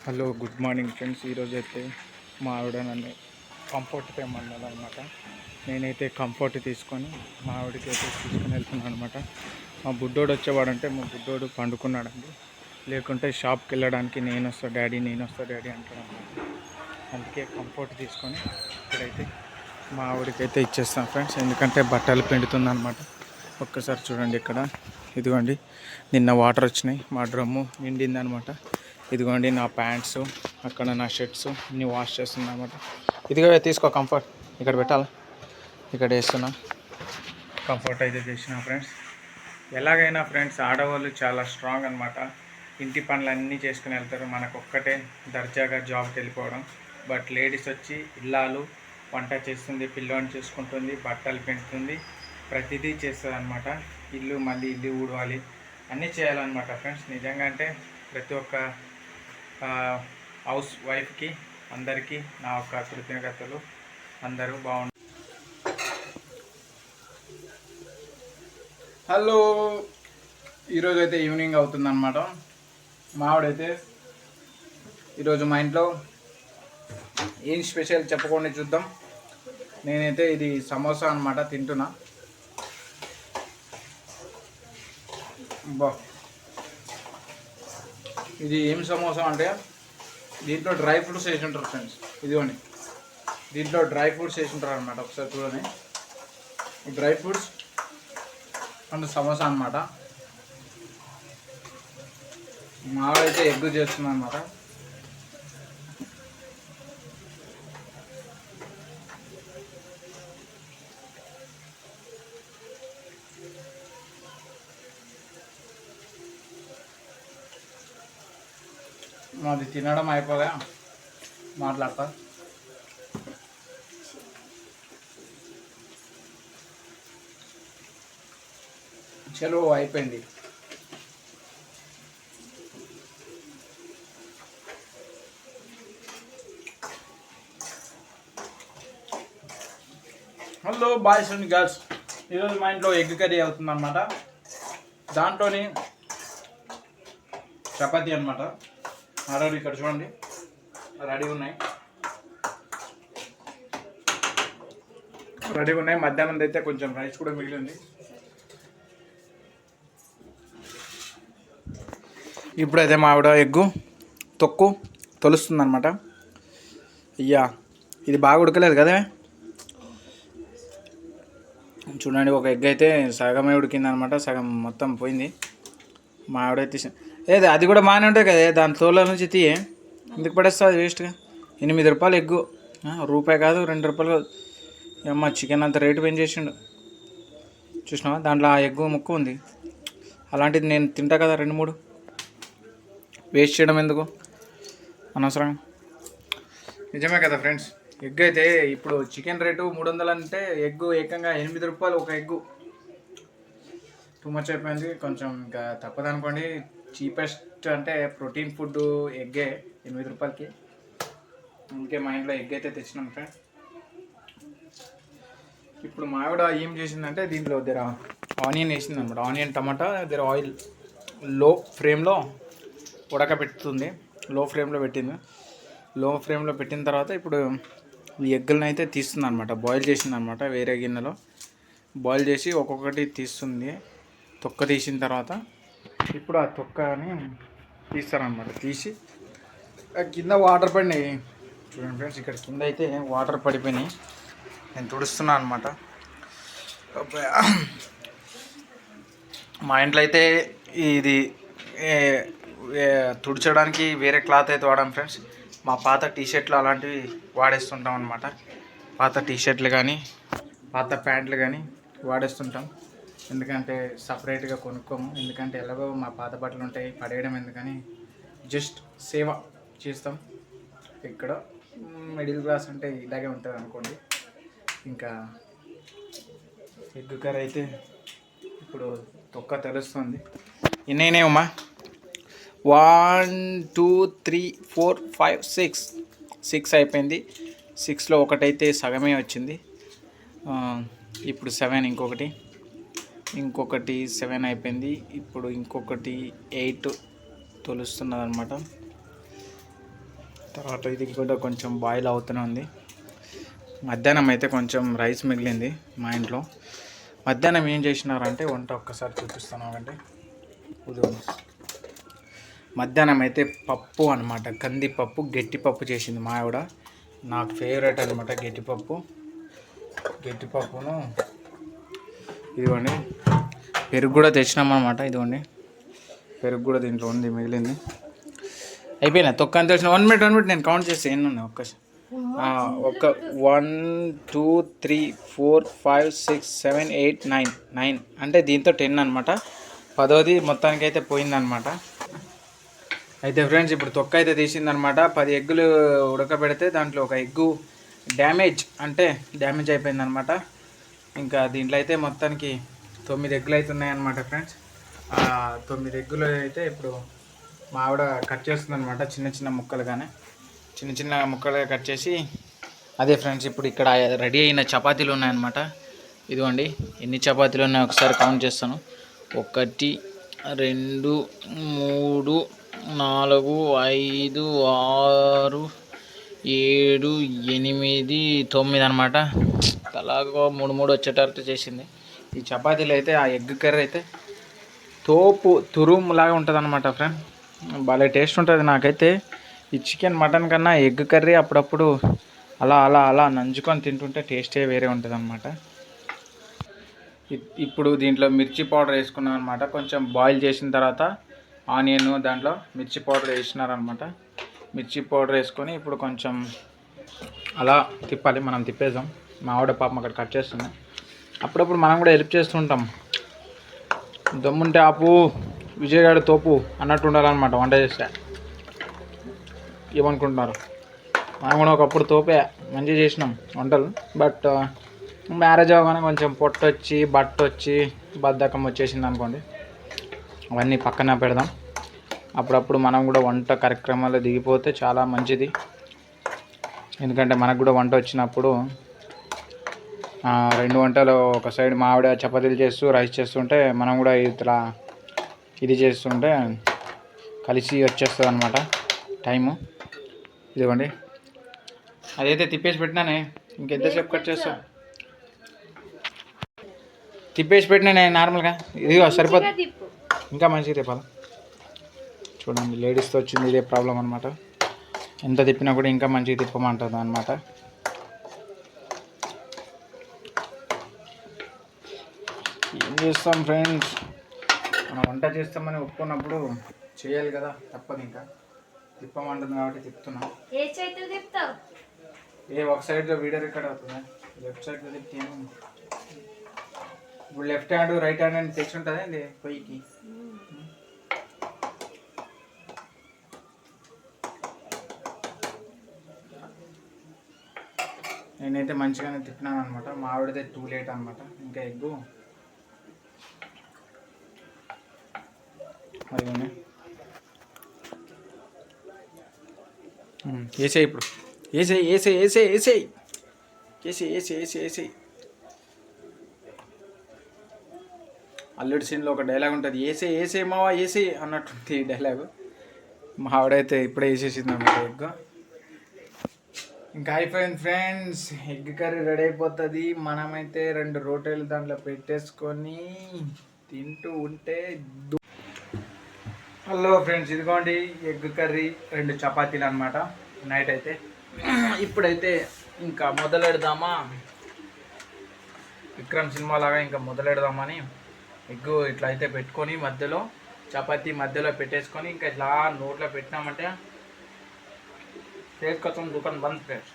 Hello good morning friends. ఈరోజు అయితే మా ఆవిడ నన్ను కంఫర్ట్ తెమ్మన్నది అనమాట. నేనైతే కంఫర్ట్ తీసుకొని మా ఆవిడకి అయితే తీసుకుని వెళ్తున్నాను అనమాట. మా బుడ్డోడు వచ్చేవాడంటే మా బుడ్డోడు పండుకున్నాడండి. లేకుంటే షాప్కి వెళ్ళడానికి నేను వస్తా డాడీ అంటాడు అనమాట. అందుకే కంఫర్ట్ తీసుకొని ఇక్కడైతే మా ఆవిడకైతే ఇచ్చేస్తాను ఫ్రెండ్స్. ఎందుకంటే బట్టలు పిండుతుంది అనమాట. ఒక్కసారి చూడండి ఇక్కడ, ఇదిగోండి నిన్న వాటర్ వచ్చినాయి, మా డ్రమ్ము నిండింది అనమాట. ఇదిగోండి నా ప్యాంట్స్, అక్కడ నా షర్ట్స్ అన్నీ వాష్ చేస్తున్నా అనమాట. ఇదిగో తీసుకో కంఫర్ట్, ఇక్కడ పెట్టాలా, ఇక్కడ వేస్తున్నా. కంఫర్ట్ అయితే చేసిన ఫ్రెండ్స్. ఎలాగైనా ఫ్రెండ్స్ ఆడవాళ్ళు చాలా స్ట్రాంగ్ అనమాట. ఇంటి పనులు అన్నీ చేసుకుని వెళ్తారు, మనకు ఒక్కటే దర్జాగా జాబ్కి వెళ్ళిపోవడం. బట్ లేడీస్ వచ్చి ఇల్లాలు వంట చేస్తుంది, పిల్లోని చూసుకుంటుంది, బట్టలు పెంచుతుంది, ప్రతిదీ చేస్తుంది అనమాట. మళ్ళీ ఇల్లు ఊడవాలి, అన్నీ చేయాలన్నమాట ఫ్రెండ్స్. నిజంగా అంటే ప్రతి ఒక్క హౌస్ వైఫ్కి అందరికీ నా యొక్క కృతజ్ఞతలు. అందరూ బాగుంటారు. హలో, ఈరోజు అయితే ఈవినింగ్ అవుతుందన్నమాట. మావిడైతే ఈరోజు మా ఇంట్లో ఏం స్పెషల్ చెప్పుకొని చూద్దాం. నేనైతే ఇది సమోసా అనమాట తింటున్నా. బా, ఇది ఏం సమోసా అంటే దీంట్లో డ్రై ఫ్రూట్స్ వేసి ఉంటారు ఫ్రెండ్స్. ఇదిగోండి, దీంట్లో డ్రై ఫ్రూట్స్ వేసి ఉంటారు అనమాట. ఒకసారి చూడండి, డ్రై ఫ్రూట్స్ అండ్ సమోసా అనమాట. మావాడైతే ఎగ్ చేస్తుంది అనమాట. మాది తినడం అయిపోగా మాట్లాడతా. చలో అయిపోయింది. హలో బాయ్స్ అండ్ గర్ల్స్, ఈరోజు మా ఇంట్లో ఎగ్ కర్రీ అవుతుంది అనమాట. దాంట్లోని చపాతీ అనమాట. ఆల్రెడీ ఇక్కడ చూడండి రెడీ ఉన్నాయి. మధ్యాహ్నం అయితే కొంచెం రైస్ కూడా మిగిలింది. ఇప్పుడైతే మా ఆవిడ ఎగ్గు తొక్కు తొలుస్తుంది అనమాట. అయ్యా, ఇది బాగా ఉడకలేదు కదా. చూడండి, ఒక ఎగ్ అయితే సగమే ఉడికింది అనమాట, సగం మొత్తం పోయింది. మా ఆవిడైతే ఏది అది కూడా బాగానే ఉంటుంది కదా, దాని తోల నుంచి తీయే ఎందుకు పడేస్తుంది వేస్ట్గా. 8 రూపాయలు ఎగ్గు, రూపాయి కాదు 2 రూపాయలు కాదు. అమ్మ, చికెన్ అంత రేటు పెంచేసిండు చూసినావా. దాంట్లో ఆ ఎగ్గు ముక్క ఉంది, అలాంటిది నేను తింటా కదా 2-3. వేస్ట్ చేయడం ఎందుకు అనవసరం. నిజమే కదా ఫ్రెండ్స్. ఎగ్ అయితే ఇప్పుడు చికెన్ రేటు 300 అంటే ఎగ్గు ఏకంగా 8 రూపాయలు ఒక ఎగ్గు. టూ మచ్ అయిపోయింది కొంచెం. ఇంకా తప్పదనుకోండి. చీపెస్ట్ అంటే ప్రోటీన్ ఫుడ్ ఎగ్గే 8 రూపాయలకి. అందుకే మా ఇంట్లో ఎగ్ అయితే తెచ్చినాం ఫ్రెండ్స్. ఇప్పుడు మా ఆవిడ ఏం చేసిందంటే దీంట్లో దగ్గర ఆనియన్ వేసింది అనమాట. ఆనియన్ టమాటా దగ్గర ఆయిల్ లో ఫ్లేమ్లో ఉడకబెడుతుంది. లో ఫ్లేమ్లో పెట్టిన తర్వాత ఇప్పుడు ఈ ఎగ్గులను అయితే తీస్తుంది అనమాట. బాయిల్ చేసింది అనమాట. వేరే గిన్నెలో బాయిల్ చేసి ఒక్కొక్కటి తీస్తుంది. తొక్క తీసిన తర్వాత ఇప్పుడు ఆ తొక్కని తీస్తారనమాట. తీసి కింద వాటర్ పడినాయి చూడండి ఫ్రెండ్స్. ఇక్కడ కింద అయితే వాటర్ పడిపోయినాయి, నేను తుడుస్తున్నాను అనమాట. మా ఇంట్లో అయితే ఇది తుడచడానికి వేరే క్లాత్ అయితే వాడాం ఫ్రెండ్స్. మా పాత టీషర్ట్లు అలాంటివి వాడేస్తుంటాం అనమాట. పాత టీషర్ట్లు కానీ పాత ప్యాంట్లు కానీ వాడేస్తుంటాం. ఎందుకంటే సపరేట్గా కొనుక్కోము. ఎందుకంటే ఎలాగో మా పాత బట్టలు ఉంటాయి, పడేయడం ఎందుకని జస్ట్ సేవ చేస్తాం. ఇక్కడ మిడిల్ క్లాస్ అంటే ఇలాగే ఉంటుంది అనుకోండి. ఇంకా ఎగ్ కర్రీ అయితే ఇప్పుడు తొక్క తెలుస్తుంది. ఎన్నైనాయమ్మా? 1 2 3 4 5 6 అయిపోయింది. 6లో ఒకటైతే సగమే వచ్చింది. ఇప్పుడు 7, ఇంకొకటి 7 అయిపోయింది. ఇప్పుడు ఇంకొకటి 8 తొలుస్తున్నది అనమాట. తర్వాత ఇది కూడా కొంచెం బాయిల్ అవుతూనే ఉంది. మధ్యాహ్నం అయితే కొంచెం రైస్ మిగిలింది మా ఇంట్లో. మధ్యాహ్నం ఏం చేసినారంటే వంట ఒక్కసారి చూపిస్తాను అంటే మధ్యాహ్నం అయితే పప్పు అనమాట, కందిపప్పు గట్టిపప్పు చేసింది మా ఆవిడ. నాకు ఫేవరెట్ అనమాట గట్టిపప్పును. ఇదిగోండి పెరుగు కూడా తెచ్చినామన్నమాట. ఇదిగోండి పెరుగు కూడా దీంట్లో ఉంది, మిగిలింది. అయిపోయినా తొక్క అని తెలిసిన 1 మినిట్ నేను కౌంట్ చేస్తే ఎన్ని ఉన్నాయి ఒక 1 2 3 4 5 6 7 8 9 అంటే దీంతో 10 అనమాట. 10వ మొత్తానికి అయితే పోయిందనమాట. అయితే ఫ్రెండ్స్ ఇప్పుడు తొక్క అయితే తీసిందనమాట. 10 ఎగ్గులు ఉడకబెడితే దాంట్లో ఒక ఎగ్గు డ్యామేజ్ అయిపోయిందనమాట. ఇంకా దీంట్లో అయితే మొత్తానికి 9 ఎగ్గులు అయితే ఉన్నాయన్నమాట ఫ్రెండ్స్. 9 ఎగ్గులు అయితే ఇప్పుడు మా ఆవిడ కట్ చేస్తుంది అనమాట, చిన్న ముక్కలుగా కట్ చేసి. అదే ఫ్రెండ్స్ ఇప్పుడు ఇక్కడ రెడీ అయిన చపాతీలు ఉన్నాయన్నమాట. ఇదిగోండి ఎన్ని చపాతీలు ఉన్నాయో ఒకసారి కౌంట్ చేస్తాను. 1 2 3 4 5 6 7 8 9 అనమాట. అలాగో 3 వచ్చేటట్టు చేసింది. ఈ చపాతీలు అయితే ఆ ఎగ్ కర్రీ అయితే తురుములాగా ఉంటుంది అనమాట ఫ్రెండ్. భలే టేస్ట్ ఉంటుంది. నాకైతే ఈ చికెన్ మటన్ కన్నా ఎగ్ కర్రీ అప్పుడప్పుడు అలా నంచుకొని తింటుంటే టేస్టే వేరే ఉంటుంది అనమాట. ఇప్పుడు దీంట్లో మిర్చి పౌడర్ వేసుకున్నాను అనమాట. కొంచెం బాయిల్ చేసిన తర్వాత ఆనియన్ దాంట్లో మిర్చి పౌడర్ వేసినారనమాట. మిర్చి పౌడర్ వేసుకొని ఇప్పుడు కొంచెం అలా తిప్పాలి. మనం తిప్పేద్దాం. మా ఆవిడ పాపం అక్కడ కట్ చేస్తున్నాం. అప్పుడప్పుడు మనం కూడా హెల్ప్ చేస్తుంటాం. దమ్ముంటే ఆపు, విజయగాడు తోపు అన్నట్టు ఉండాలన్నమాట వంట చేస్తే. ఏమనుకుంటున్నారు? మనం కూడా ఒకప్పుడు తోపే, మంచిగా చేసినాం వంటలు. బట్ మ్యారేజ్ అవ్వగానే కొంచెం పొట్టొచ్చి బట్టొచ్చి బద్ధకం వచ్చేసింది అనుకోండి. అవన్నీ పక్కన పెడదాం. అప్పుడప్పుడు మనం కూడా వంట కార్యక్రమాల్లో దిగిపోతే చాలా మంచిది. ఎందుకంటే మనకు కూడా వంట వచ్చినప్పుడు 2 వంటలు ఒక సైడ్ మా ఆవిడ చపాతీలు చేస్తూ రైస్ చేస్తుంటే మనం కూడా ఇట్లా ఇది చేస్తుంటే కలిసి వచ్చేస్తుంది అనమాట టైము. ఇదిగోండి అదైతే తిప్పేసి పెట్టినానే, ఇంకెంతసేపు కట్ చేస్తా. తిప్పేసి పెట్టినానే నార్మల్గా. ఇదిగో సరిపోతుంది. ఇంకా మంచిగా తిప్పాలి. చూడండి లేడీస్తో వచ్చింది ఇదే ప్రాబ్లం అనమాట. ఎంత తిప్పినా కూడా ఇంకా మంచిగా తిప్పమంటుంది అనమాట. ఏం చేస్తాం ఫ్రెండ్స్, మనం వంట చేస్తామని ఒప్పుకున్నప్పుడు చేయాలి కదా, తప్పదు. ఇంకా తిప్పమంటుంది కాబట్టి తిప్పుతున్నాం. ఒక సైడ్లో వీడియో రికార్డ్ అవుతుంది, లెఫ్ట్ సైడ్లో తిప్పి. ఇప్పుడు లెఫ్ట్ హ్యాండ్ రైట్ హ్యాండ్ అని తెచ్చి ఉంటుంది అండి పొయ్యికి. నేనైతే మంచిగానే తిప్పినాను అనమాట. మా ఆవిడదే టూ లేట్ అనమాట. ఇంకా ఎగ్గు అదిగోండి వేసేయి. ఇప్పుడు వేసేయి. అల్లుడి సీన్లో ఒక డైలాగ్ ఉంటుంది, వేసే మావా వేసే అన్నట్టుంది ఈ డైలాగు. మా ఆవిడైతే ఇప్పుడే వేసేసింది అనమాట ఎగ్. ఇంకా అయిపోయింది ఫ్రెండ్స్, ఎగ్ కర్రీ రెడీ అయిపోతుంది. మనమైతే 2 రోటీలు దాంట్లో పెట్టేసుకొని తింటూ ఉంటే. హలో ఫ్రెండ్స్, ఇదిగోండి ఎగ్ కర్రీ 2 చపాతీలు అనమాట నైట్ అయితే. ఇప్పుడైతే ఇంకా మొదలెడదామా, విక్రమ్ సినిమా లాగా ఇంకా మొదలెడదామని ఎగ్గు ఇట్లా అయితే పెట్టుకొని మధ్యలో చపాతీ మధ్యలో పెట్టేసుకొని ఇంకా ఇట్లా నోట్లో పెట్టినామంటే టేస్ట్ కోసం దుకాణం బంద్ ఫ్రెండ్స్.